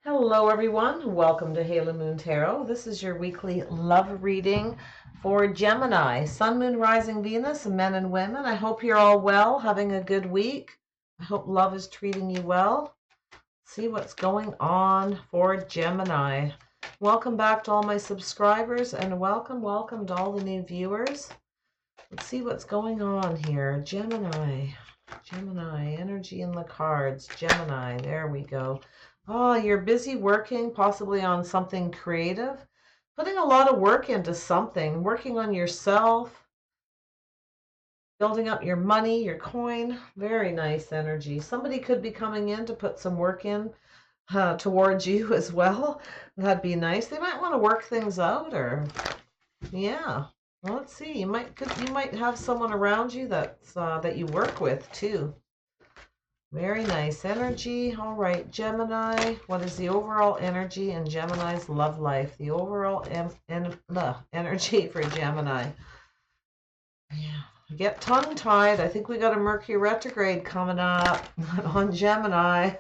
Hello everyone, welcome to Halo Moon Tarot. This is your weekly love reading for Gemini, Sun, Moon, Rising, Venus, men and women. I hope you're all well, having a good week. I hope love is treating you well. See what's going on for Gemini. Welcome back to all my subscribers and welcome to all the new viewers. Let's see what's going on here. Gemini, energy in the cards. Gemini, there we go. Oh, you're busy working, possibly on something creative, putting a lot of work into something, working on yourself, building up your money, your coin. Very nice energy. Somebody could be coming in to put some work in towards you as well. That'd be nice. They might want to work things out, or yeah. Well, let's see. You might have someone around you that you work with too. Very nice energy. All right, Gemini. What is the overall energy in Gemini's love life? The overall energy for Gemini. Yeah, get tongue-tied. I think we got a Mercury retrograde coming up on Gemini.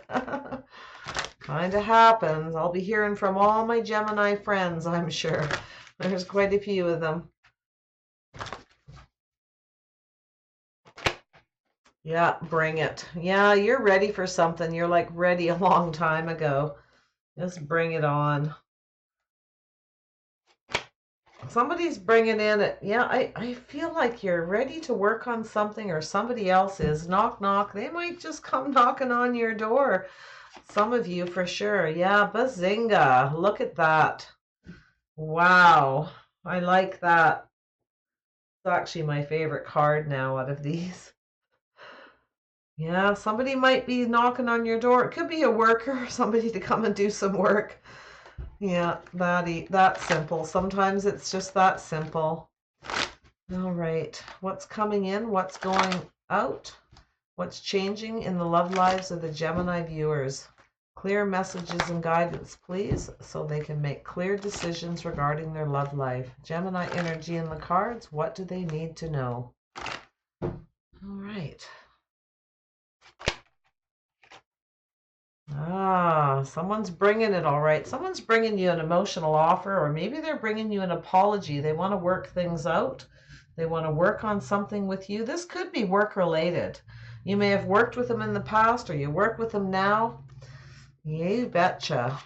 Kind of happens. I'll be hearing from all my Gemini friends, I'm sure. There's quite a few of them. Yeah, bring it. Yeah, you're ready for something. You're like ready a long time ago. Just bring it on. Somebody's bringing in it. Yeah, I feel like you're ready to work on something, or somebody else is. Knock, knock. They might just come knocking on your door. Some of you for sure. Yeah, Bazinga. Look at that. Wow. I like that. It's actually my favorite card now out of these. Yeah, somebody might be knocking on your door. It could be a worker, somebody to come and do some work. Yeah, that's simple. Sometimes it's just that simple. All right, what's coming in? What's going out? What's changing in the love lives of the Gemini viewers? Clear messages and guidance, please, so they can make clear decisions regarding their love life. Gemini energy in the cards. What do they need to know? All right. Ah, someone's bringing it all right. Someone's bringing you an emotional offer, or maybe they're bringing you an apology. They want to work things out. They want to work on something with you. This could be work related. You may have worked with them in the past, or you work with them now. You betcha.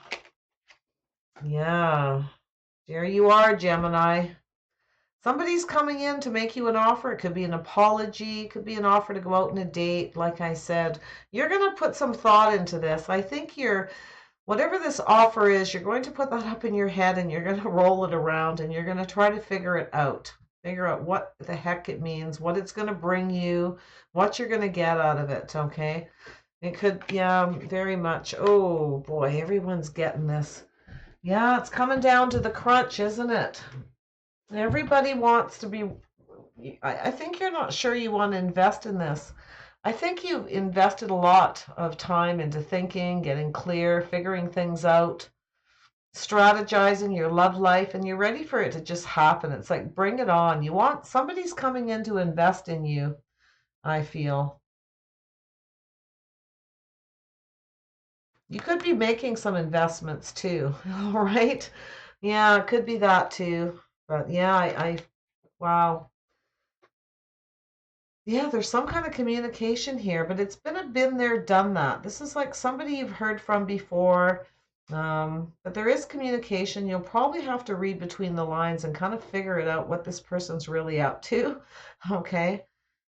Yeah. There you are, Gemini. Somebody's coming in to make you an offer. It could be an apology. It could be an offer to go out on a date. Like I said, you're going to put some thought into this. I think whatever this offer is, you're going to put that up in your head and you're going to roll it around and you're going to try to figure it out. Figure out what the heck it means, what it's going to bring you, what you're going to get out of it, okay? It could, yeah, very much. Oh boy, everyone's getting this. Yeah, it's coming down to the crunch, isn't it? Everybody wants to be, I think you're not sure you want to invest in this. I think you've invested a lot of time into thinking, getting clear, figuring things out, strategizing your love life, and you're ready for it to just happen. It's like, bring it on. Somebody's coming in to invest in you, I feel. You could be making some investments too, all right? Yeah, it could be that too. But yeah, wow. Yeah, there's some kind of communication here, but it's been there, done that. This is like somebody you've heard from before, but there is communication. You'll probably have to read between the lines and kind of figure it out what this person's really up to. Okay.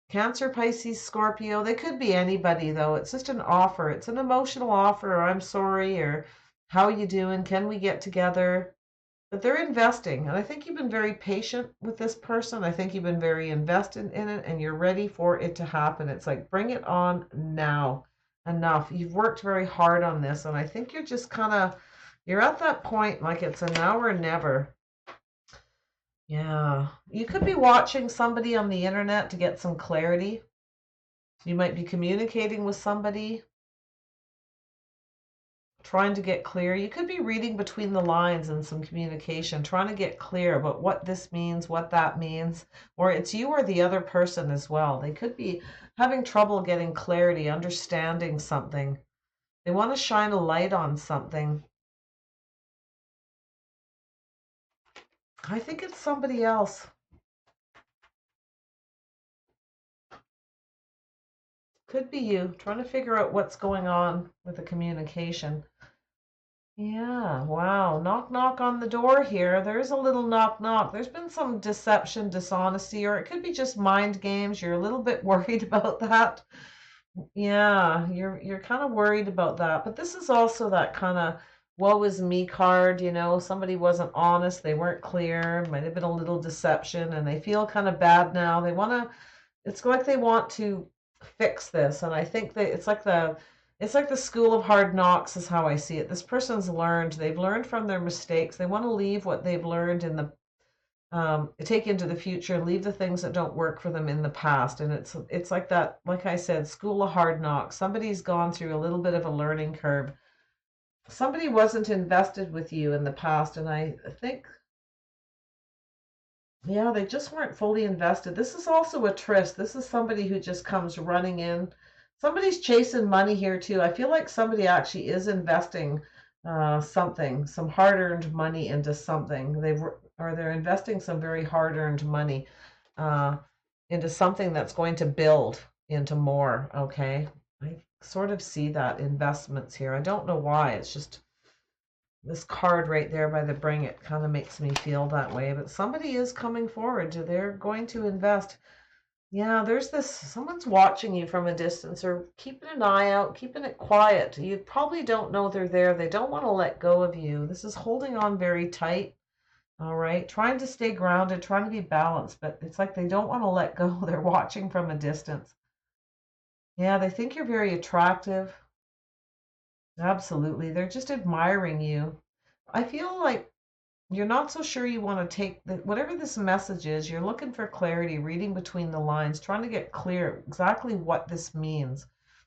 Cancer, Pisces, Scorpio. They could be anybody though. It's just an offer. It's an emotional offer, or I'm sorry, or how are you doing? Can we get together? But they're investing, and I think you've been very patient with this person. I think you've been very invested in it, and you're ready for it to happen. It's like, bring it on now. Enough. You've worked very hard on this, and I think you're just you're at that point, like it's a now or never. Yeah. You could be watching somebody on the internet to get some clarity. You might be communicating with somebody, trying to get clear. You could be reading between the lines in some communication, trying to get clear about what this means, what that means, or it's you or the other person as well. They could be having trouble getting clarity, understanding something. They want to shine a light on something. I think it's somebody else. Could be you trying to figure out what's going on with the communication. Yeah, wow. Knock, knock on the door here. There's a little knock, knock. There's been some deception, dishonesty, or it could be just mind games. You're a little bit worried about that. Yeah, you're kind of worried about that. But this is also that kind of woe is me card, somebody wasn't honest, they weren't clear, might have been a little deception, and they feel kind of bad now. It's like they want to fix this, and I think that it's like the school of hard knocks is how I see it. This person's they've learned from their mistakes. They want to leave what they've learned take into the future, leave the things that don't work for them in the past. And it's like that, like I said, school of hard knocks. Somebody's gone through a little bit of a learning curve. Somebody wasn't invested with you in the past, and I think, yeah, they just weren't fully invested. This is also a tryst. This is somebody who just comes running in. Somebody's chasing money here too. I feel like somebody actually is investing some hard-earned money into something. They're investing some very hard-earned money uh, into something that's going to build into more. Okay, I sort of see that investments here. I don't know why. It's just this card right there by the bring it kind of makes me feel that way. But somebody is coming forward they're going to invest. Yeah, there's someone's watching you from a distance or keeping an eye out, keeping it quiet. You probably don't know they're there. They don't want to let go of you. This is holding on very tight. All right, trying to stay grounded, trying to be balanced, but it's like they don't want to let go. They're watching from a distance. Yeah, they think you're very attractive. Absolutely. They're just admiring you. I feel like you're not so sure you want to take whatever this message is. You're looking for clarity, reading between the lines, trying to get clear exactly what this means.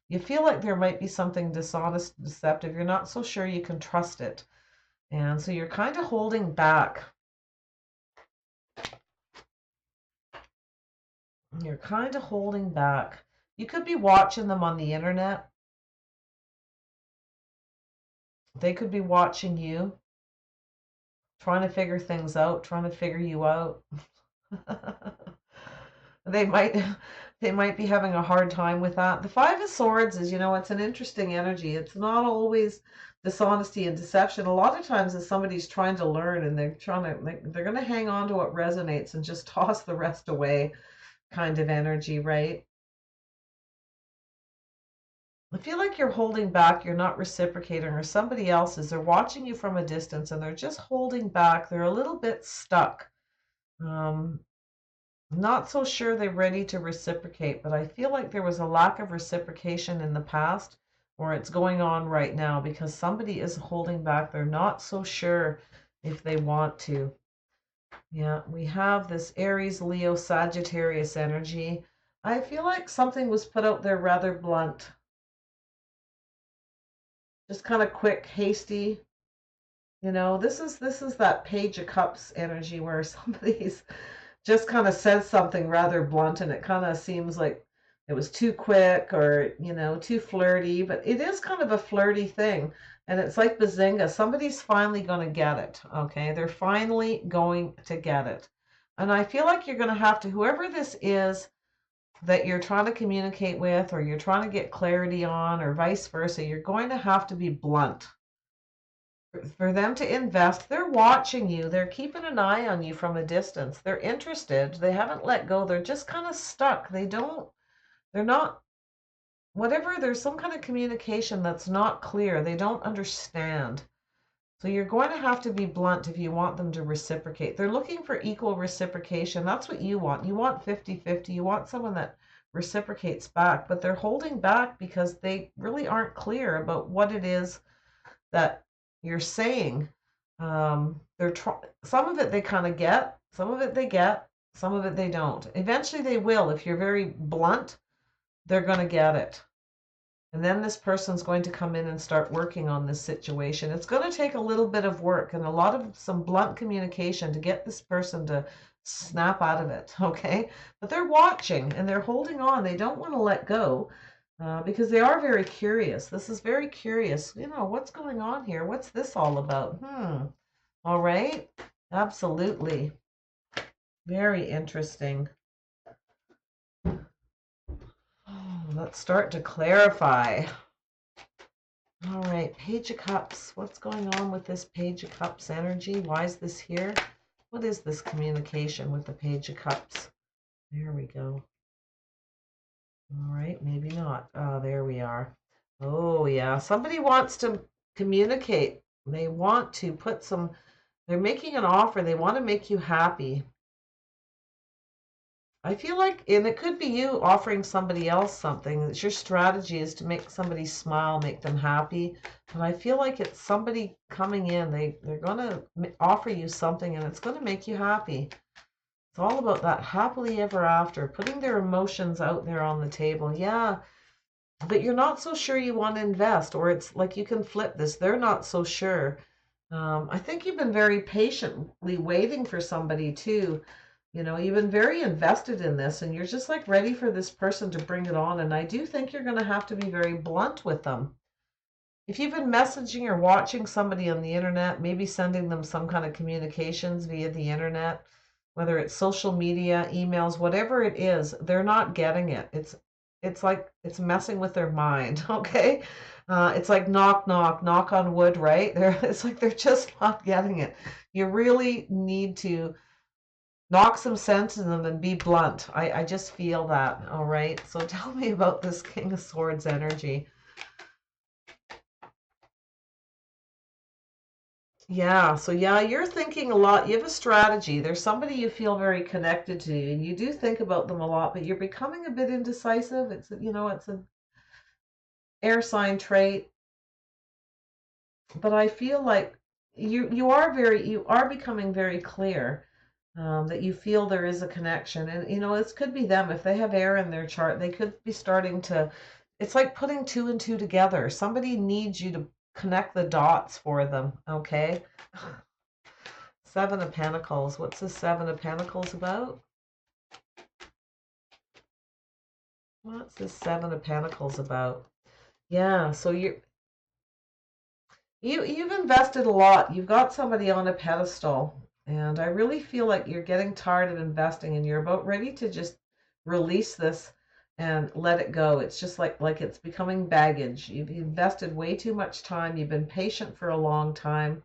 You feel like there might be something dishonest, deceptive. You're not so sure you can trust it. And so you're kind of holding back. You're kind of holding back. You could be watching them on the internet. They could be watching you, trying to figure things out, trying to figure you out. They might they might be having a hard time with that. The Five of Swords is, it's an interesting energy. It's not always dishonesty and deception. A lot of times it's somebody's trying to learn and they're going to hang on to what resonates and just toss the rest away kind of energy, right? I feel like you're holding back, you're not reciprocating, or somebody else is. They're watching you from a distance and they're just holding back. They're a little bit stuck. Um, Not so sure they're ready to reciprocate, but I feel like there was a lack of reciprocation in the past, or it's going on right now because somebody is holding back. They're not so sure if they want to. Yeah, we have this Aries, Leo, Sagittarius energy. I feel like something was put out there rather blunt, just kind of quick, hasty. This is that Page of Cups energy where somebody's just kind of says something rather blunt and it kind of seems like it was too quick or, too flirty, but it is kind of a flirty thing. And it's like Bazinga. Somebody's finally going to get it. Okay. They're finally going to get it. And I feel like you're going to have to, whoever this is that you're trying to communicate with or you're trying to get clarity on or vice versa, you're going to have to be blunt for them to invest. They're watching you. They're keeping an eye on you from a distance. They're interested. They haven't let go. They're just kind of stuck. They're not, whatever, there's some kind of communication that's not clear. They don't understand. So you're going to have to be blunt if you want them to reciprocate. They're looking for equal reciprocation. That's what you want. You want 50-50. You want someone that reciprocates back, but they're holding back because they really aren't clear about what it is that you're saying. Some of it they kind of get, some of it they get, some of it they don't. Eventually they will. If you're very blunt, they're going to get it. And then this person's going to come in and start working on this situation. It's going to take a little bit of work and some blunt communication to get this person to snap out of it, okay? But they're watching and they're holding on. They don't want to let go. Because they are very curious. This is very curious. What's going on here? What's this all about? All right. Absolutely. Very interesting. Oh, let's start to clarify. All right, Page of Cups. What's going on with this Page of Cups energy? Why is this here? What is this communication with the Page of Cups? There we go. All right, maybe not. Oh, there we are. Oh, yeah. Somebody wants to communicate. They want to put some, they're making an offer. They want to make you happy. I feel like, and it could be you offering somebody else something. It's your strategy is to make somebody smile, make them happy. But I feel like it's somebody coming in. They're going to offer you something and it's going to make you happy. It's all about that happily ever after, putting their emotions out there on the table. Yeah, but you're not so sure you want to invest, or it's like you can flip this. They're not so sure. I think you've been very patiently waiting for somebody too. You know, you've been very invested in this and you're just like ready for this person to bring it on. And I do think you're going to have to be very blunt with them. If you've been messaging or watching somebody on the internet, maybe sending them some kind of communications via the internet, whether it's social media, emails, whatever it is, they're not getting it. It's like it's messing with their mind, okay? It's like knock, knock, knock on wood, right? It's like they're just not getting it. You really need to knock some sense in them and be blunt. I just feel that, all right? So tell me about this King of Swords energy. Yeah, so yeah, you're thinking a lot. You have a strategy. There's somebody you feel very connected to, and you do think about them a lot, but you're becoming a bit indecisive. It's an air sign trait, but I feel like you are becoming very clear that you feel there is a connection, and this could be them if they have air in their chart. They could be starting to. It's like putting two and two together. Somebody needs you to connect the dots for them. Okay. Seven of Pentacles. What's the Seven of Pentacles about? What's the Seven of Pentacles about? Yeah, so you've invested a lot. You've got somebody on a pedestal, and I really feel like you're getting tired of investing and you're about ready to just release this and let it go. It's just like it's becoming baggage. You've invested way too much time. You've been patient for a long time.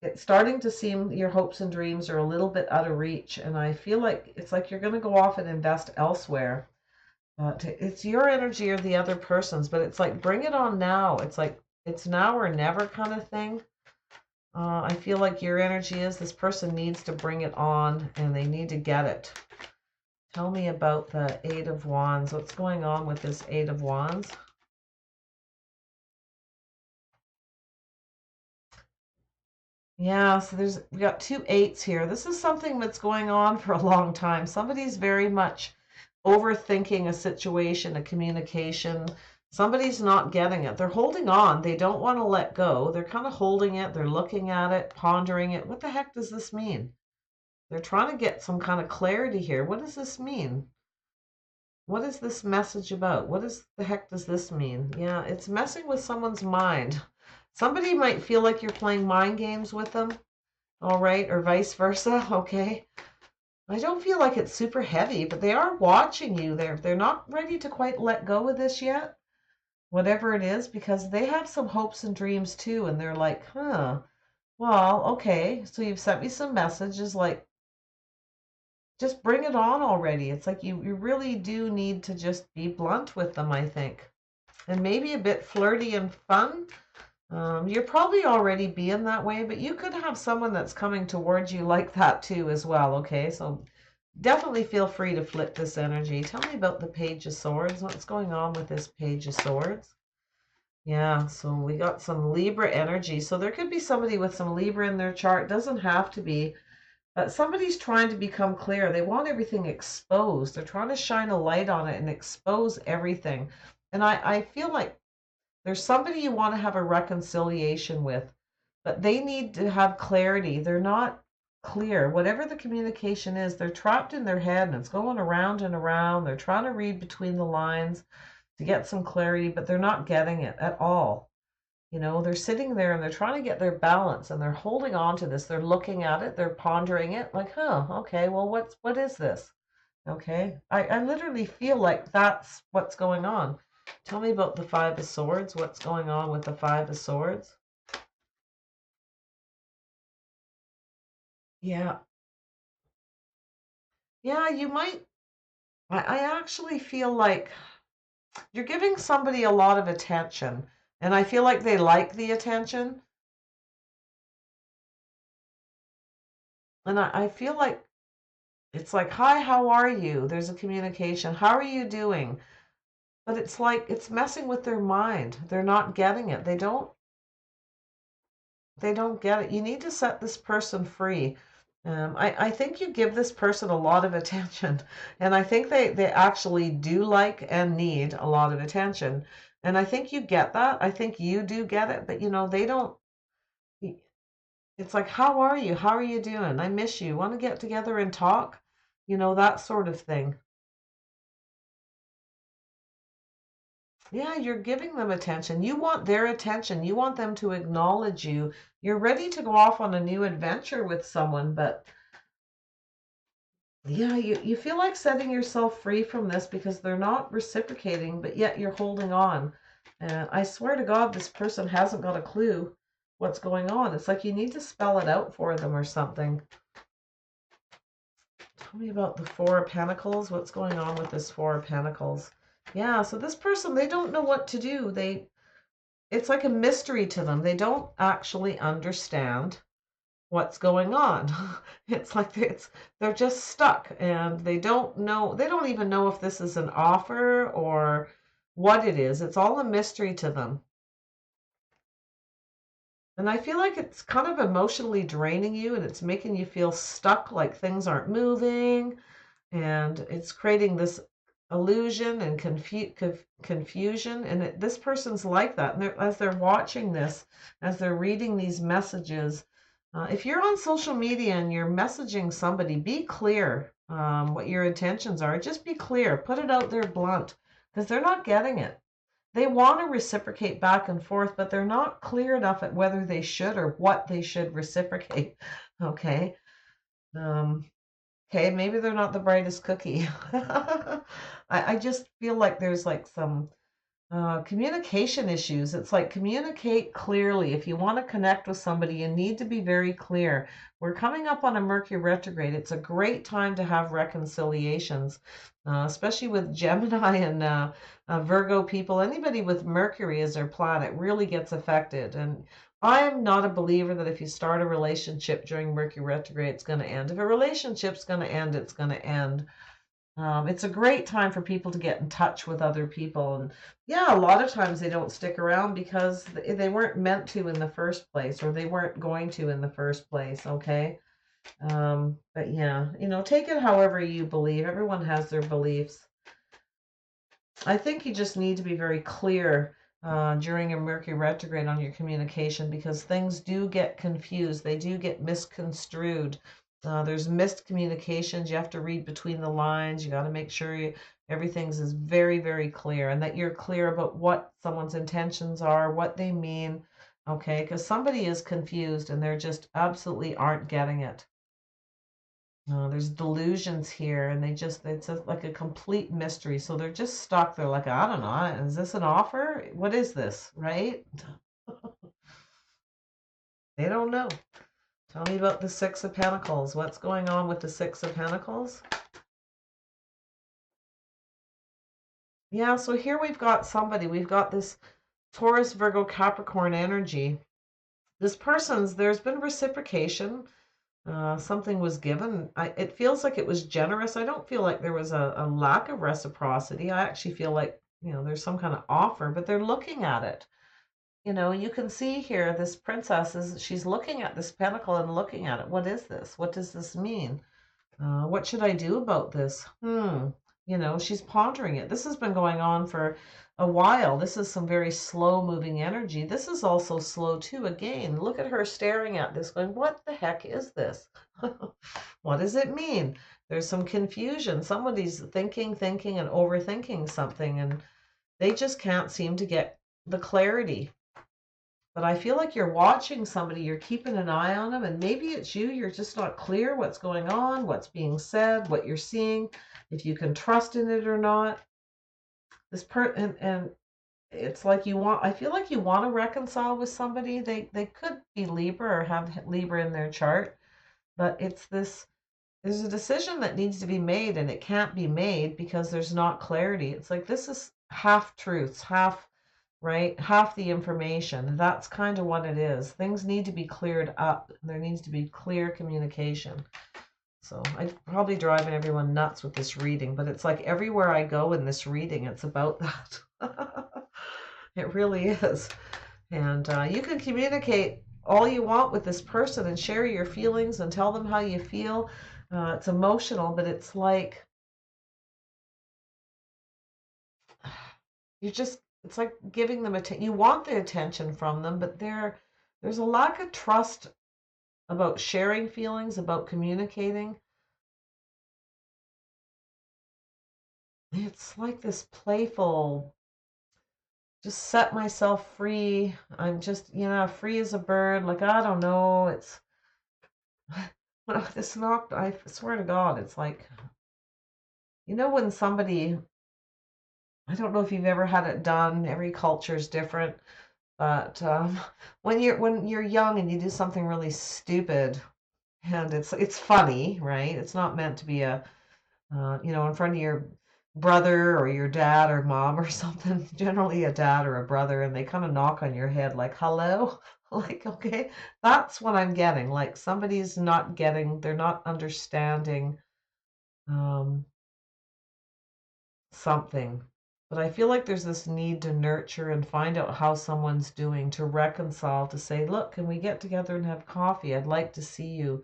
It's starting to seem your hopes and dreams are a little bit out of reach, and I feel like it's like you're going to go off and invest elsewhere. It's your energy or the other person's, but it's like bring it on now. It's like it's now or never kind of thing. I feel like your energy is this person needs to bring it on and they need to get it. Tell me about the Eight of Wands. What's going on with this Eight of Wands? Yeah, so we got two eights here. This is something that's going on for a long time. Somebody's very much overthinking a situation, a communication. Somebody's not getting it. They're holding on. They don't want to let go. They're kind of holding it. They're looking at it, pondering it. What the heck does this mean? They're trying to get some kind of clarity here. What does this mean? What is this message about? What is the heck does this mean? Yeah, it's messing with someone's mind. Somebody might feel like you're playing mind games with them, all right, or vice versa, okay? I don't feel like it's super heavy, but they are watching you. They're not ready to quite let go of this yet, whatever it is, because they have some hopes and dreams too, and they're like, huh, well, okay, so you've sent me some messages like just bring it on already. It's like you really do need to just be blunt with them, I think. And maybe a bit flirty and fun. You're probably already being that way, but you could have someone that's coming towards you like that too as well, okay? So definitely feel free to flip this energy. Tell me about the Page of Swords. What's going on with this Page of Swords? Yeah, so we got some Libra energy. So there could be somebody with some Libra in their chart. Doesn't have to be. But somebody's trying to become clear. They want everything exposed. They're trying to shine a light on it and expose everything. And I feel like there's somebody you want to have a reconciliation with, but they need to have clarity. They're not clear. Whatever the communication is, they're trapped in their head and it's going around and around. They're trying to read between the lines to get some clarity, but they're not getting it at all. They're sitting there and they're trying to get their balance and they're holding on to this. They're looking at it, they're pondering it like, okay, well, what is this? Okay. I literally feel like that's what's going on. Tell me about the Five of Swords. What's going on with the Five of Swords? Yeah. Yeah, you might. I actually feel like you're giving somebody a lot of attention, and I feel like they like the attention. And I feel like it's like, hi, how are you? There's a communication. How are you doing? But it's like it's messing with their mind. They're not getting it. They don't get it. You need to set this person free. I think you give this person a lot of attention, and I think they actually do like and need a lot of attention. And I think you get that. I think you do get it, but they don't. It's like, how are you? How are you doing? I miss you. Want to get together and talk? That sort of thing. Yeah, you're giving them attention. You want their attention. You want them to acknowledge you. You're ready to go off on a new adventure with someone, but yeah, you feel like setting yourself free from this because they're not reciprocating, but yet you're holding on. I swear to God, this person hasn't got a clue what's going on. It's like you need to spell it out for them or something. Tell me about the Four of Pentacles. What's going on with this Four of Pentacles? Yeah, so this person, they don't know what to do. It's like a mystery to them. They don't actually understand what's going on. It's like they're just stuck and they don't even know if this is an offer or what it is. It's all a mystery to them. And I feel like it's kind of emotionally draining you and it's making you feel stuck, like things aren't moving, and it's creating this illusion and confusion. And this person's like that. And as they're watching this, as they're reading these messages, if you're on social media and you're messaging somebody, be clear what your intentions are. Just be clear. Put it out there blunt because they're not getting it. They want to reciprocate back and forth, but they're not clear enough at whether they should or what they should reciprocate. Okay. Um, okay, maybe they're not the brightest cookie. I just feel like there's like some communication issues. It's like communicate clearly. If you want to connect with somebody, you need to be very clear. We're coming up on a Mercury retrograde. It's a great time to have reconciliations, especially with Gemini and Virgo people. Anybody with Mercury as their planet really gets affected. And I am not a believer that if you start a relationship during Mercury retrograde, it's going to end. If a relationship's going to end, it's going to end. It's a great time for people to get in touch with other people. And yeah, a lot of times they don't stick around because they weren't meant to in the first place, or they weren't going to in the first place. Okay. But yeah, take it however you believe. Everyone has their beliefs. I think you just need to be very clear during a Mercury retrograde on your communication because things do get confused. They do get misconstrued. There's missed communications. You have to read between the lines. You got to make sure everything's is very, very clear and that you're clear about what someone's intentions are, what they mean. Okay, because somebody is confused and they're just absolutely aren't getting it. There's delusions here, and it's like a complete mystery. So they're just stuck. They're like, I don't know, is this an offer? What is this, right? They don't know. Tell me about the Six of Pentacles. What's going on with the Six of Pentacles? Yeah, so here we've got we've got this Taurus, Virgo, Capricorn energy. There's been reciprocation. Something was given. It feels like it was generous. I don't feel like there was a lack of reciprocity. I actually feel like, there's some kind of offer, but they're looking at it. You can see here this princess she's looking at this pentacle and looking at it. What is this? What does this mean? What should I do about this? She's pondering it. This has been going on for a while. This is some very slow moving energy. This is also slow too. Again, look at her staring at this going, what the heck is this? What does it mean? There's some confusion. Somebody's thinking, and overthinking something, and they just can't seem to get the clarity. but I feel like you're watching somebody, you're keeping an eye on them, and maybe it's you, you're just not clear what's going on, what's being said, what you're seeing, if you can trust in it or not. And it's like I feel like you want to reconcile with somebody. They could be Libra or have Libra in their chart, but there's a decision that needs to be made and it can't be made because there's not clarity. It's like this is half truths, half right, half the information. That's kind of what it is. Things need to be cleared up. There needs to be clear communication. So I'm probably driving everyone nuts with this reading, but it's like everywhere I go in this reading, it's about that. It really is. And you can communicate all you want with this person and share your feelings and tell them how you feel. It's emotional, but it's like it's like giving them you want the attention from them, but there's a lack of trust about sharing feelings, about communicating. It's like this playful, just set myself free. I'm just, free as a bird. Like, I don't know. It's, when this knocked, I swear to God, it's like, when somebody, I don't know if you've ever had it done. Every culture is different. But when you're young and you do something really stupid, and it's funny, right? It's not meant to be in front of your brother or your dad or mom or something. Generally, a dad or a brother, and they kind of knock on your head like, "Hello," like, okay, that's what I'm getting. Like somebody's not getting, they're not understanding something. But I feel like there's this need to nurture and find out how someone's doing, to reconcile, to say, look, can we get together and have coffee? I'd like to see you,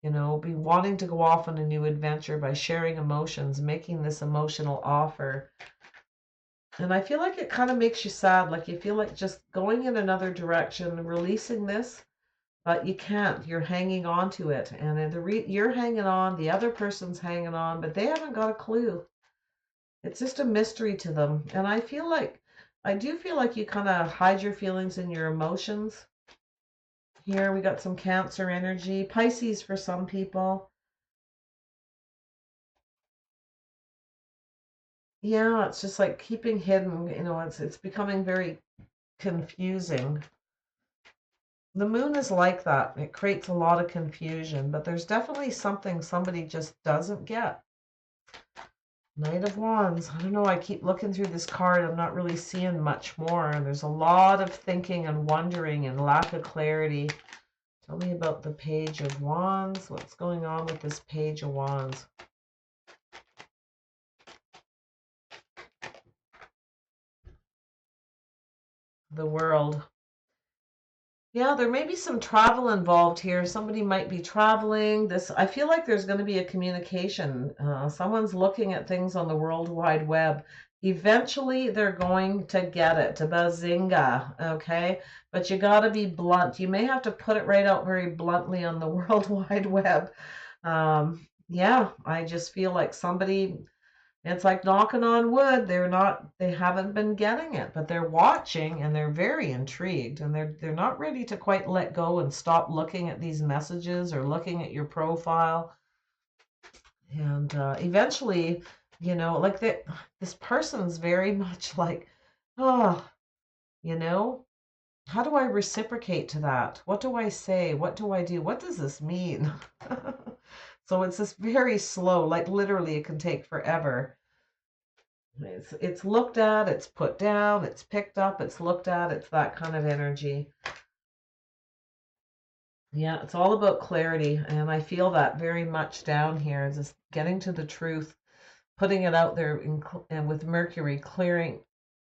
be wanting to go off on a new adventure by sharing emotions, making this emotional offer. And I feel like it kind of makes you sad. Like you feel like just going in another direction, releasing this, but you can't. You're hanging on to it. And you're hanging on, the other person's hanging on, but they haven't got a clue. It's just a mystery to them. And I do feel like you kind of hide your feelings and your emotions. Here we got some Cancer energy, Pisces for some people. Yeah, it's just like keeping hidden, it's becoming very confusing. The moon is like that. It creates a lot of confusion, but there's definitely something somebody just doesn't get. Knight of Wands. I don't know. I keep looking through this card. I'm not really seeing much more. There's a lot of thinking and wondering and lack of clarity. Tell me about the Page of Wands. What's going on with this Page of Wands? The World. Yeah, there may be some travel involved here. Somebody might be traveling. I feel like there's going to be a communication. Someone's looking at things on the World Wide Web. Eventually, they're going to get it, to Bazinga, okay? But you got to be blunt. You may have to put it right out very bluntly on the World Wide Web. Yeah, I just feel like somebody, it's like knocking on wood. They haven't been getting it, but they're watching and they're very intrigued, and they're not ready to quite let go and stop looking at these messages or looking at your profile. And eventually, like this person's very much like, oh, how do I reciprocate to that? What do I say? What do I do? What does this mean? So it's this very slow, like literally it can take forever. It's looked at, it's put down, it's picked up, it's looked at, it's that kind of energy. Yeah, it's all about clarity, and I feel that very much down here, just getting to the truth, putting it out there, and with Mercury clearing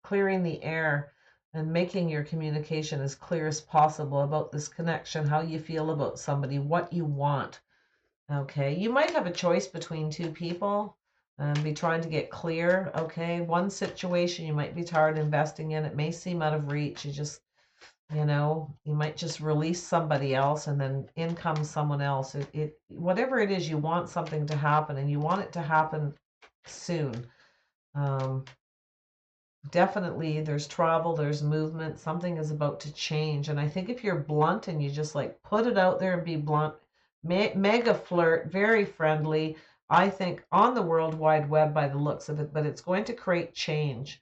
the air and making your communication as clear as possible about this connection, how you feel about somebody, what you want. Okay, you might have a choice between two people and be trying to get clear. Okay, one situation you might be tired of investing in. It may seem out of reach. You might just release somebody else and then in comes someone else. Whatever it is, you want something to happen and you want it to happen soon. definitely there's travel, there's movement, something is about to change. And I think if you're blunt and you just like put it out there and be blunt, mega flirt, very friendly, I think on the World Wide Web by the looks of it, but it's going to create change.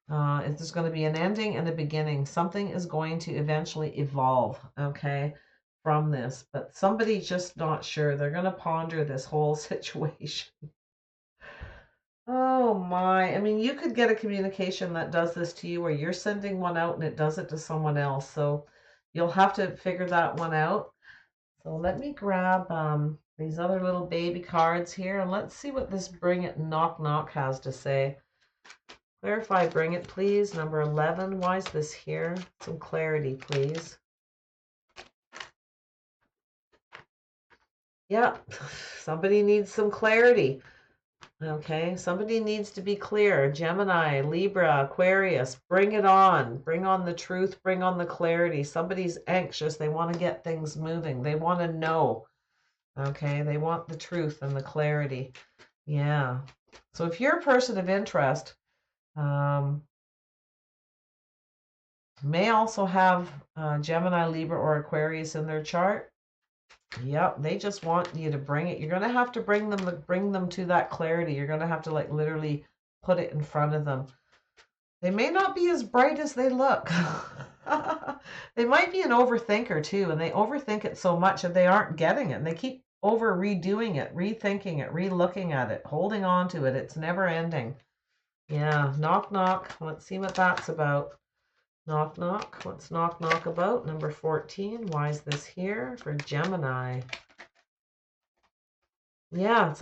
There's going to be an ending and a beginning. Something is going to eventually evolve, okay, from this. But somebody's just not sure. They're going to ponder this whole situation. Oh my. I mean, you could get a communication that does this to you, or you're sending one out and it does it to someone else. So you'll have to figure that one out. So let me grab these other little baby cards here and let's see what this Bring It Knock Knock has to say. Clarify, bring it, please. Number 11. Why is this here? Some clarity, please. Yeah, somebody needs some clarity. Okay, somebody needs to be clear. Gemini, Libra, Aquarius, bring it on. Bring on the truth, bring on the clarity. Somebody's anxious. They want to get things moving. They want to know. Okay, they want the truth and the clarity. Yeah. So if you're a person of interest, may also have Gemini, Libra, or Aquarius in their chart. Yep, they just want you to bring it. You're going to have to bring them to that clarity. You're going to have to like literally put it in front of them. They may not be as bright as they look. They might be an overthinker too, and they overthink it so much that they aren't getting it. And they keep over redoing it, rethinking it, relooking at it, holding on to it. It's never ending. Yeah, knock knock. Let's see what that's about. Knock knock. What's knock knock about? Number 14. Why is this here for Gemini? Yeah, it's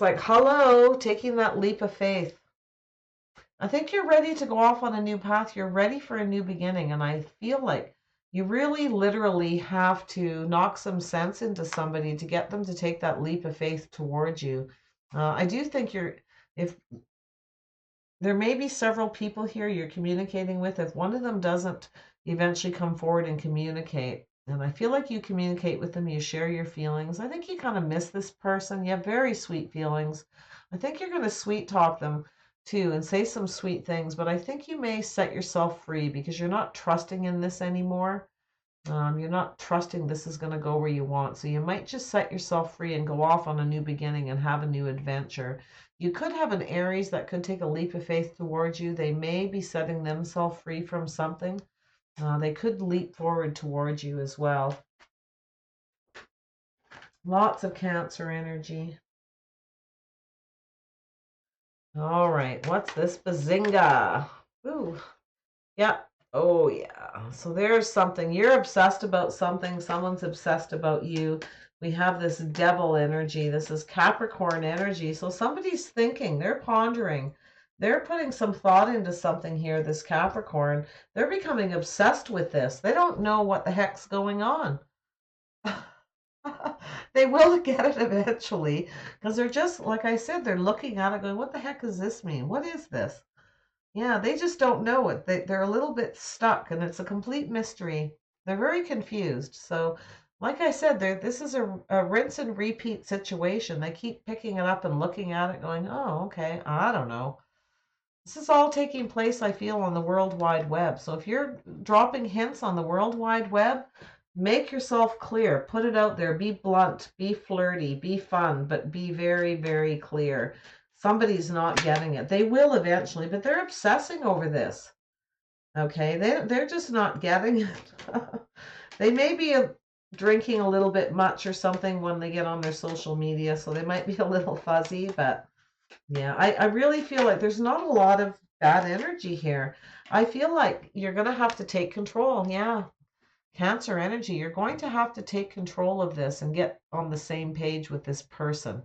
like hello, taking that leap of faith. I think you're ready to go off on a new path. You're ready for a new beginning, and I feel like you really literally have to knock some sense into somebody to get them to take that leap of faith towards you. I do think if there may be several people here you're communicating with. If one of them doesn't eventually come forward and communicate, and I feel like you communicate with them, you share your feelings. I think you kind of miss this person. You have very sweet feelings. I think you're going to sweet talk them too and say some sweet things, but I think you may set yourself free because you're not trusting in this anymore. You're not trusting this is going to go where you want. So you might just set yourself free and go off on a new beginning and have a new adventure. You could have an Aries that could take a leap of faith towards you. They may be setting themselves free from something. They could leap forward towards you as well. Lots of Cancer energy. All right, what's this? Bazinga. Ooh, yeah. Oh, yeah. So there's something. You're obsessed about something. Someone's obsessed about you. We have this devil energy. This is Capricorn energy. So somebody's thinking. They're pondering. They're putting some thought into something here, this Capricorn. They're becoming obsessed with this. They don't know what the heck's going on. They will get it eventually because they're just, like I said, they're looking at it going, what the heck does this mean? What is this? Yeah, they just don't know it. They're a little bit stuck and it's a complete mystery. They're very confused. So, like I said, this is a rinse and repeat situation. They keep picking it up and looking at it going, oh, okay, I don't know. This is all taking place, I feel, on the World Wide Web. So if you're dropping hints on the World Wide Web, make yourself clear. Put it out there. Be blunt, be flirty, be fun, but be very, very clear. Somebody's not getting it. They will eventually, but they're obsessing over this. Okay, they're just not getting it. They may be drinking a little bit much or something when they get on their social media, so they might be a little fuzzy, but yeah, I really feel like there's not a lot of bad energy here. I feel like you're going to have to take control. Yeah, Cancer energy, you're going to have to take control of this and get on the same page with this person.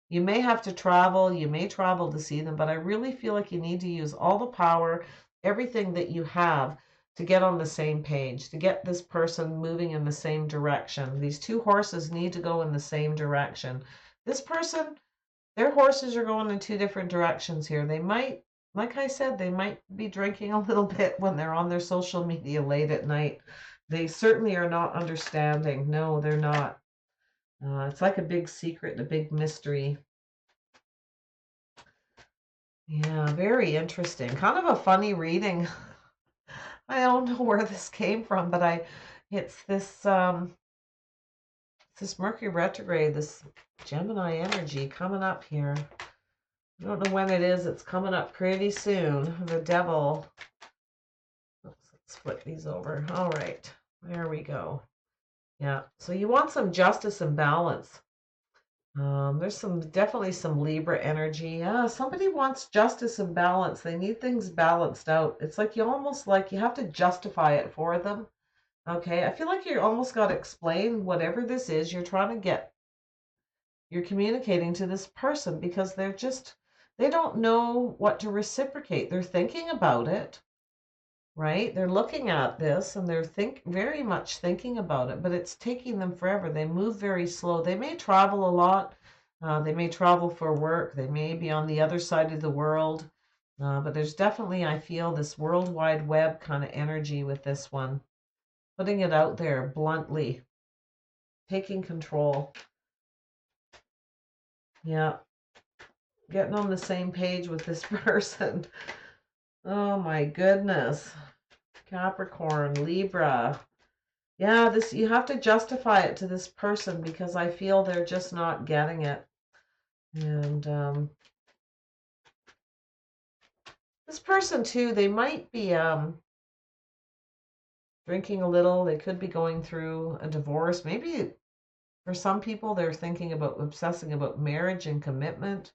You may have to travel, you may travel to see them, but I really feel like you need to use all the power, everything that you have to get on the same page, to get this person moving in the same direction. These two horses need to go in the same direction. This person, their horses are going in two different directions here. They might, like I said, they might be drinking a little bit when they're on their social media late at night. They certainly are not understanding. No, they're not. It's like a big secret and a big mystery. Yeah, very interesting. Kind of a funny reading. I don't know where this came from, but it's this Mercury retrograde, this Gemini energy coming up here. I don't know when it is. It's coming up pretty soon. The devil. Oops, let's flip these over. All right, there we go. Yeah, so you want some justice and balance. There's definitely some Libra energy. Yeah, somebody wants justice and balance. They need things balanced out. It's like you almost like you have to justify it for them. Okay, I feel like you almost got to explain whatever this is you're trying to get. You're communicating to this person because they don't know what to reciprocate. They're thinking about it, right? They're looking at this and they're very much thinking about it, but it's taking them forever. They move very slow. They may travel a lot. They may travel for work. They may be on the other side of the world. But there's definitely, I feel, this World Wide Web kind of energy with this one. Putting it out there bluntly, taking control. Yeah, getting on the same page with this person. Oh my goodness. Capricorn, Libra. Yeah, this you have to justify it to this person because I feel they're just not getting it. And this person too, they might be drinking a little. They could be going through a divorce. Maybe for some people, they're thinking about obsessing about marriage and commitment.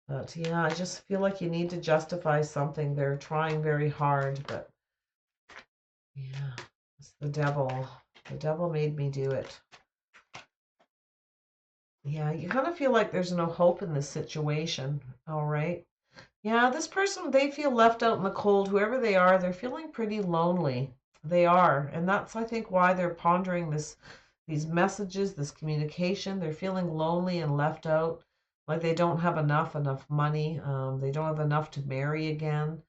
But yeah, I just feel like you need to justify something. They're trying very hard, but yeah, it's the devil. The devil made me do it. Yeah, you kind of feel like there's no hope in this situation. All right. Yeah, this person, they feel left out in the cold. Whoever they are, they're feeling pretty lonely. They are. And that's, I think, why they're pondering these messages, this communication. They're feeling lonely and left out, like they don't have enough money. They don't have enough to marry again.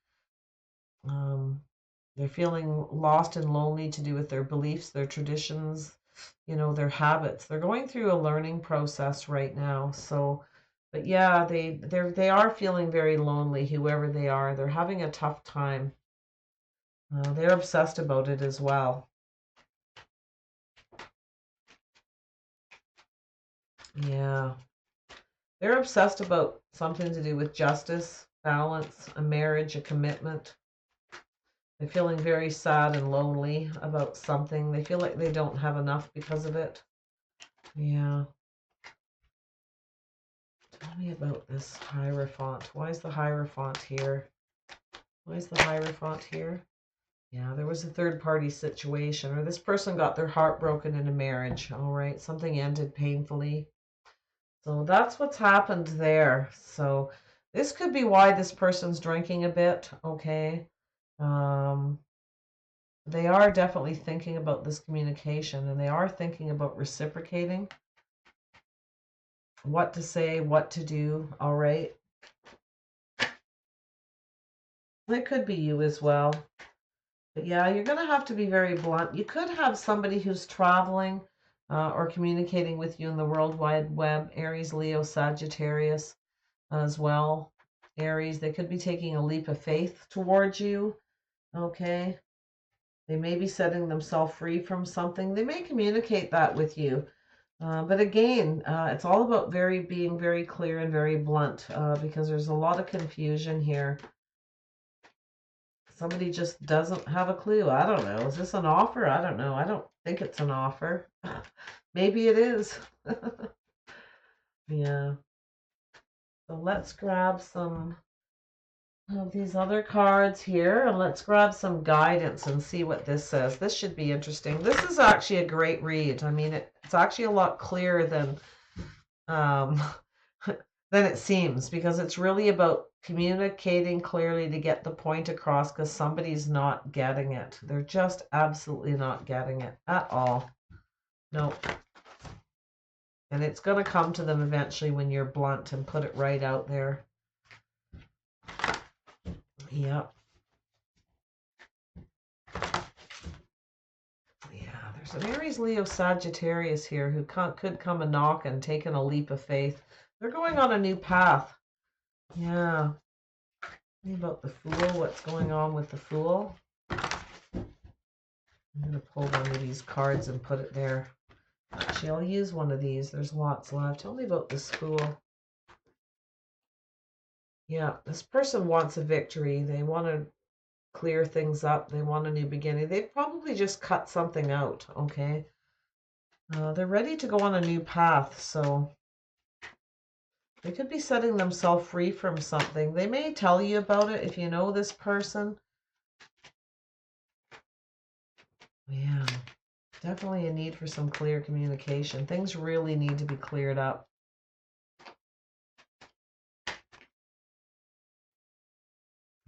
Um, they're feeling lost and lonely to do with their beliefs, their traditions, their habits. They're going through a learning process right now. So, but yeah, they are feeling very lonely, whoever they are. They're having a tough time. They're obsessed about it as well. Yeah. They're obsessed about something to do with justice, balance, a marriage, a commitment. They're feeling very sad and lonely about something. They feel like they don't have enough because of it. Yeah. Tell me about this Hierophant. Why is the Hierophant here? Why is the Hierophant here? Yeah, there was a third party situation, or this person got their heart broken in a marriage. All right, something ended painfully. So that's what's happened there. So this could be why this person's drinking a bit. Okay. Um, they are definitely thinking about this communication and they are thinking about reciprocating, what to say, what to do. All right. It could be you as well. But yeah, you're going to have to be very blunt. You could have somebody who's traveling or communicating with you in the World Wide Web, Aries, Leo, Sagittarius as well. Aries, they could be taking a leap of faith towards you. Okay. They may be setting themselves free from something. They may communicate that with you. But again, it's all about being very clear and very blunt because there's a lot of confusion here. Somebody just doesn't have a clue. I don't know. Is this an offer? I don't know. I don't think it's an offer. Maybe it is. Yeah. So let's grab some of these other cards here and let's grab some guidance and see what this says. This should be interesting. This is actually a great read. I mean, it's actually a lot clearer than than it seems because it's really about communicating clearly to get the point across because somebody's not getting it. They're just absolutely not getting it at all. Nope. And it's going to come to them eventually when you're blunt and put it right out there. Yep. Yeah, there's an Aries, Leo, Sagittarius here who could come a knock and taking a leap of faith. They're going on a new path. Yeah. Tell me about the Fool. What's going on with the Fool? I'm going to pull one of these cards and put it there. Actually, I'll use one of these. There's lots left. Tell me about this Fool. Yeah, this person wants a victory. They want to clear things up. They want a new beginning. They've probably just cut something out, okay? They're ready to go on a new path, so they could be setting themselves free from something. They may tell you about it if you know this person. Yeah, definitely a need for some clear communication. Things really need to be cleared up.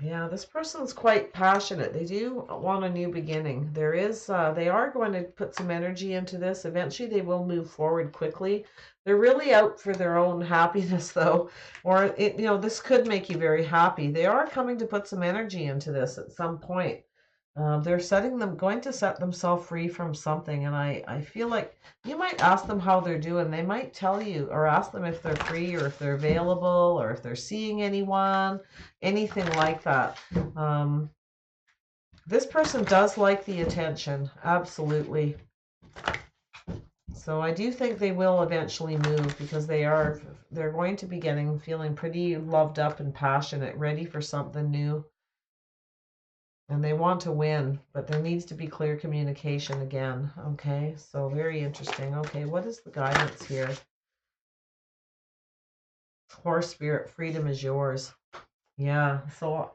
Yeah, this person's quite passionate. They do want a new beginning. They are going to put some energy into this. Eventually, they will move forward quickly. They're really out for their own happiness, though, or this could make you very happy. They are coming to put some energy into this at some point. They're going to set themselves free from something, and I feel like you might ask them how they're doing. They might tell you, or ask them if they're free, or if they're available, or if they're seeing anyone, anything like that. This person does like the attention, absolutely. So I do think they will eventually move, because they're going to be feeling pretty loved up and passionate, ready for something new. And they want to win, but there needs to be clear communication again. Okay, so very interesting. Okay, what is the guidance here? Horse spirit, freedom is yours. Yeah, so,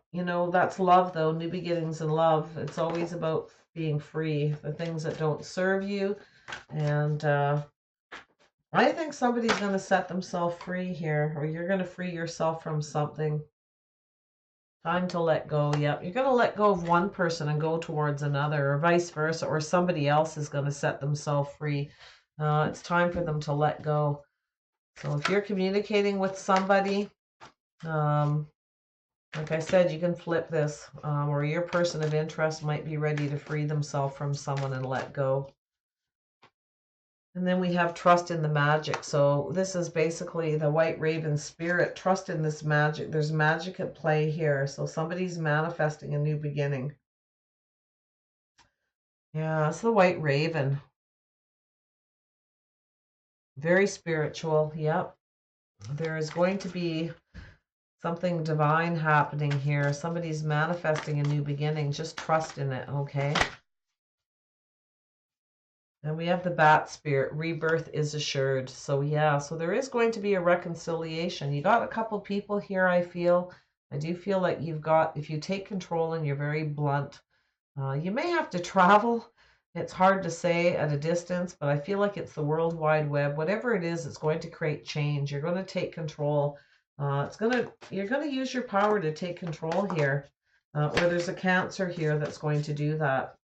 that's love, though. New beginnings in love. It's always about being free, the things that don't serve you. And I think somebody's going to set themselves free here, or you're going to free yourself from something. Time to let go. Yep. You're going to let go of one person and go towards another, or vice versa, or somebody else is going to set themselves free. It's time for them to let go. So if you're communicating with somebody, like I said, you can flip this, or your person of interest might be ready to free themselves from someone and let go. And then we have trust in the magic. So this is basically the White Raven spirit. Trust in this magic. There's magic at play here. So somebody's manifesting a new beginning. Yeah, it's the White Raven. Very spiritual. Yep. There is going to be something divine happening here. Somebody's manifesting a new beginning. Just trust in it, okay? And we have the Bat spirit. Rebirth is assured. So yeah, so there is going to be a reconciliation. You got a couple people here, I feel. I do feel like if you take control and you're very blunt, you may have to travel. It's hard to say at a distance, but I feel like it's the World Wide Web. Whatever it is, it's going to create change. You're going to take control. You're going to use your power to take control here. Or there's a Cancer here that's going to do that.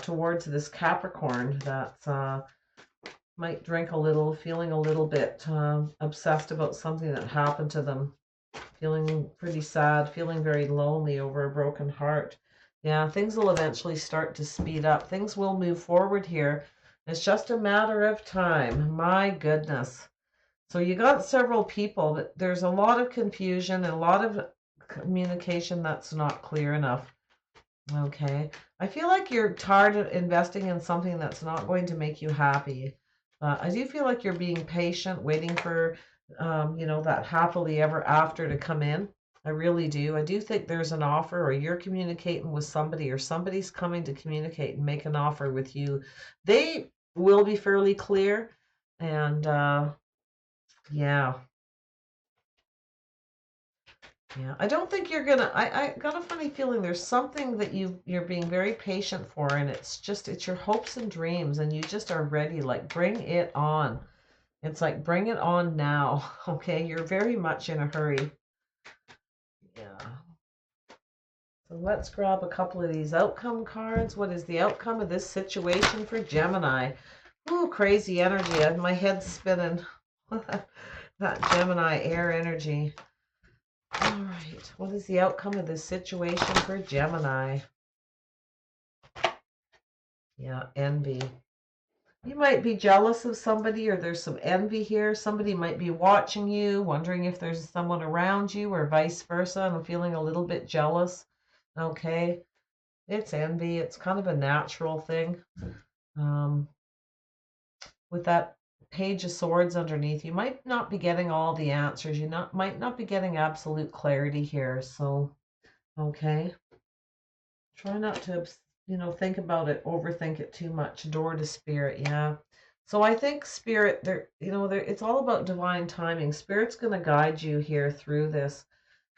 Towards this Capricorn that might drink a little, feeling a little bit obsessed about something that happened to them, feeling pretty sad, feeling very lonely over a broken heart. Yeah, things will eventually start to speed up. Things will move forward here. It's just a matter of time. My goodness. So you got several people, but there's a lot of confusion and a lot of communication that's not clear enough. Okay. I feel like you're tired of investing in something that's not going to make you happy. I do feel like you're being patient, waiting for, that happily ever after to come in. I really do. I do think there's an offer, or you're communicating with somebody, or somebody's coming to communicate and make an offer with you. They will be fairly clear. And yeah. Yeah, I don't think you're gonna. I got a funny feeling there's something that you're being very patient for, and it's your hopes and dreams, and you just are ready. Like, bring it on. It's like, bring it on now. Okay, you're very much in a hurry. Yeah. So let's grab a couple of these outcome cards. What is the outcome of this situation for Gemini? Ooh, crazy energy. My head's spinning. That Gemini air energy. All right, what is the outcome of this situation for Gemini? Yeah, envy. You might be jealous of somebody, or there's some envy here. Somebody might be watching you, wondering if there's someone around you, or vice versa. I'm feeling a little bit jealous. Okay. It's envy. It's kind of a natural thing. Um, with that Page of Swords underneath, you might not be getting all the answers. Might not be getting absolute clarity here. So, okay. Try not to, think about it, overthink it too much. Door to Spirit, yeah. So I think Spirit, it's all about divine timing. Spirit's going to guide you here through this.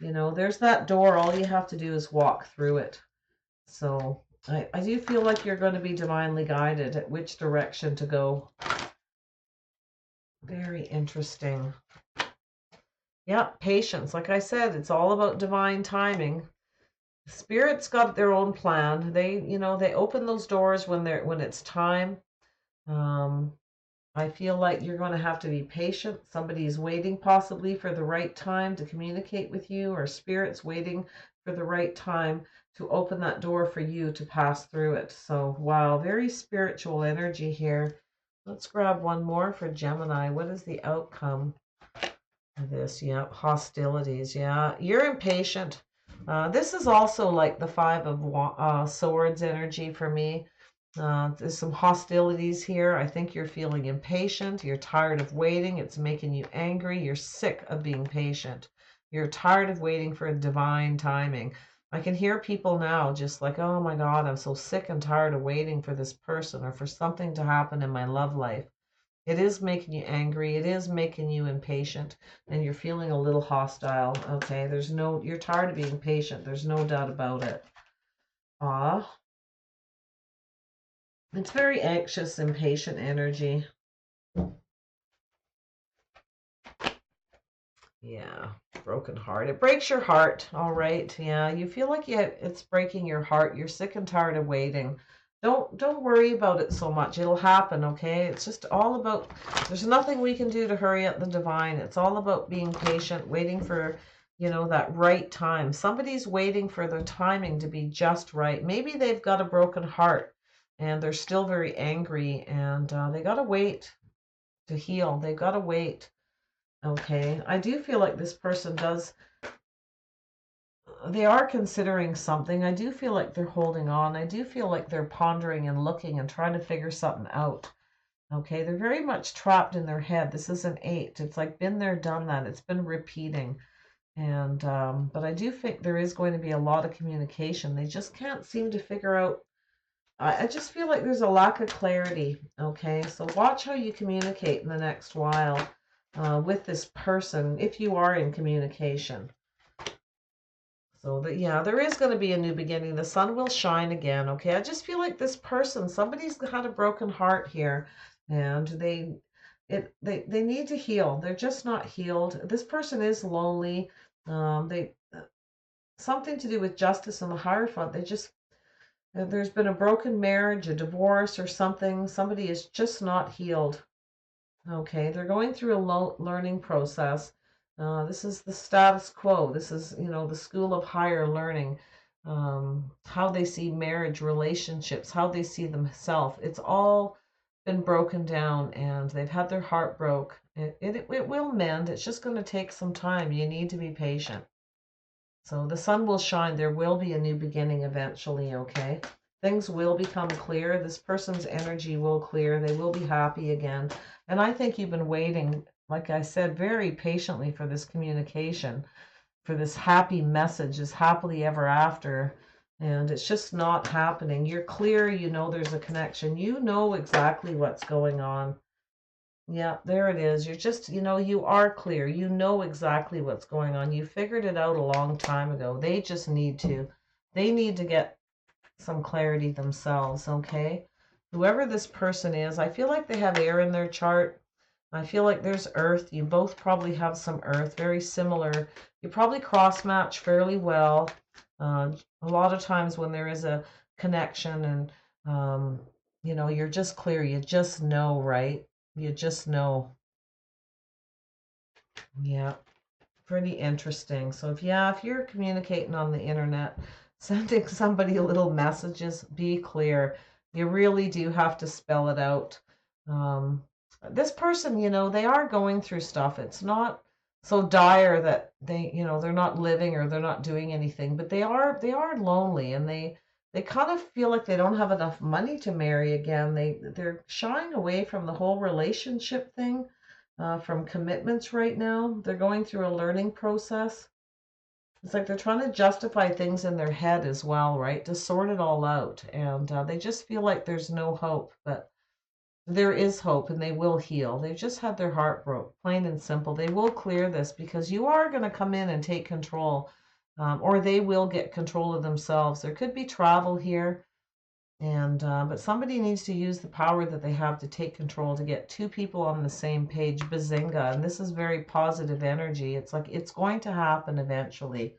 There's that door. All you have to do is walk through it. So I do feel like you're going to be divinely guided at which direction to go. Very interesting. Yeah, patience. Like I said, it's all about divine timing. Spirit's got their own plan. They open those doors when it's time. Um, I feel like you're going to have to be patient. Somebody's waiting possibly for the right time to communicate with you, or Spirit's waiting for the right time to open that door for you to pass through it. So, wow, very spiritual energy here. Let's grab one more for Gemini. What is the outcome of this? Yeah, hostilities. Yeah, you're impatient. This is also like the Five of Swords energy for me. There's some hostilities here. I think you're feeling impatient. You're tired of waiting. It's making you angry. You're sick of being patient. You're tired of waiting for divine timing. I can hear people now just like, oh my God, I'm so sick and tired of waiting for this person or for something to happen in my love life. It is making you angry. It is making you impatient, and you're feeling a little hostile. Okay, you're tired of being patient. There's no doubt about it. It's very anxious, impatient energy. Yeah, broken heart. It breaks your heart. All right. Yeah, you feel like it's breaking your heart. You're sick and tired of waiting. Don't worry about it so much. It'll happen, okay? It's just all about, there's nothing we can do to hurry up the divine. It's all about being patient, waiting for, that right time. Somebody's waiting for their timing to be just right. Maybe they've got a broken heart and they're still very angry, and they got to wait to heal. They've got to wait. Okay, I do feel like this person they are considering something. I do feel like they're holding on. I do feel like they're pondering and looking and trying to figure something out. Okay, they're very much trapped in their head. This is an 8. It's like been there, done that. It's been repeating. And, but I do think there is going to be a lot of communication. They just can't seem to figure out. I just feel like there's a lack of clarity. Okay, so watch how you communicate in the next while. With this person, if you are in communication. So yeah, there is going to be a new beginning. The sun will shine again. Okay, I just feel like this person, somebody's had a broken heart here, and they need to heal. They're just not healed. This person is lonely. They something to do with justice and the Hierophant. There's been a broken marriage, a divorce, or something. Somebody is just not healed. Okay, they're going through a learning process. This is the status quo. This is, the school of higher learning. How they see marriage, relationships, how they see themselves. It's all been broken down, and they've had their heart broke. It will mend. It's just going to take some time. You need to be patient. So the sun will shine. There will be a new beginning eventually, okay? Things will become clear. This person's energy will clear. They will be happy again. And I think you've been waiting, like I said, very patiently for this communication, for this happy message, this happily ever after. And it's just not happening. You're clear. You know there's a connection. You know exactly what's going on. Yeah, there it is. You're just, you are clear. You know exactly what's going on. You figured it out a long time ago. They just need to. They need to get some clarity themselves, okay? Whoever this person is, I feel like they have air in their chart. I feel like there's earth. You both probably have some earth, very similar. You probably cross match fairly well. A lot of times when there is a connection and, you're just clear. You just know, right? You just know. Yeah, pretty interesting. So if you're communicating on the internet, sending somebody little messages, be clear. You really do have to spell it out. This person, they are going through stuff. It's not so dire that they're not living or they're not doing anything, but they are lonely, and they kind of feel like they don't have enough money to marry again. They're shying away from the whole relationship thing, from commitments right now. They're going through a learning process. It's like they're trying to justify things in their head as well, right? To sort it all out. And they just feel like there's no hope. But there is hope, and they will heal. They've just had their heart broke, plain and simple. They will clear this because you are going to come in and take control, or they will get control of themselves. There could be travel here. And but somebody needs to use the power that they have to take control to get two people on the same page. Bazinga. And this is very positive energy. It's like it's going to happen eventually.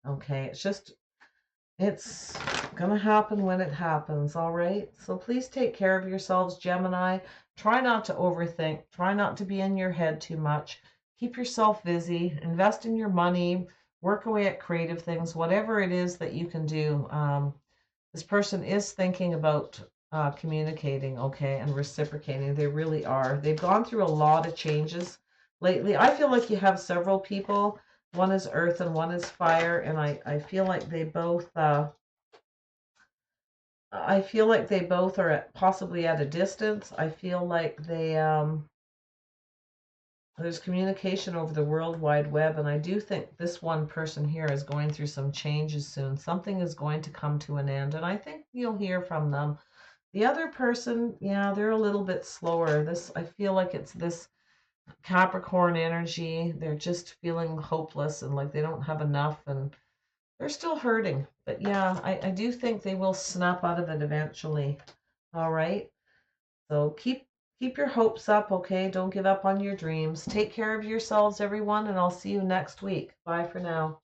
Okay. It's gonna happen when it happens, all right? So please take care of yourselves, Gemini. Try not to overthink. Try not to be in your head too much. Keep yourself busy. Invest in your money. Work away at creative things, whatever it is that you can do. This person is thinking about communicating, okay, and reciprocating. They really are. They've gone through a lot of changes lately. I feel like you have several people. One is earth and one is fire, and I feel like they both are possibly at a distance. I feel like there's communication over the World Wide Web, and I do think this one person here is going through some changes soon. Something is going to come to an end, and I think you'll hear from them. The other person, yeah, they're a little bit slower. I feel like it's this Capricorn energy. They're just feeling hopeless and like they don't have enough, and they're still hurting. But yeah, I do think they will snap out of it eventually. All right. So keep your hopes up, okay? Don't give up on your dreams. Take care of yourselves, everyone, and I'll see you next week. Bye for now.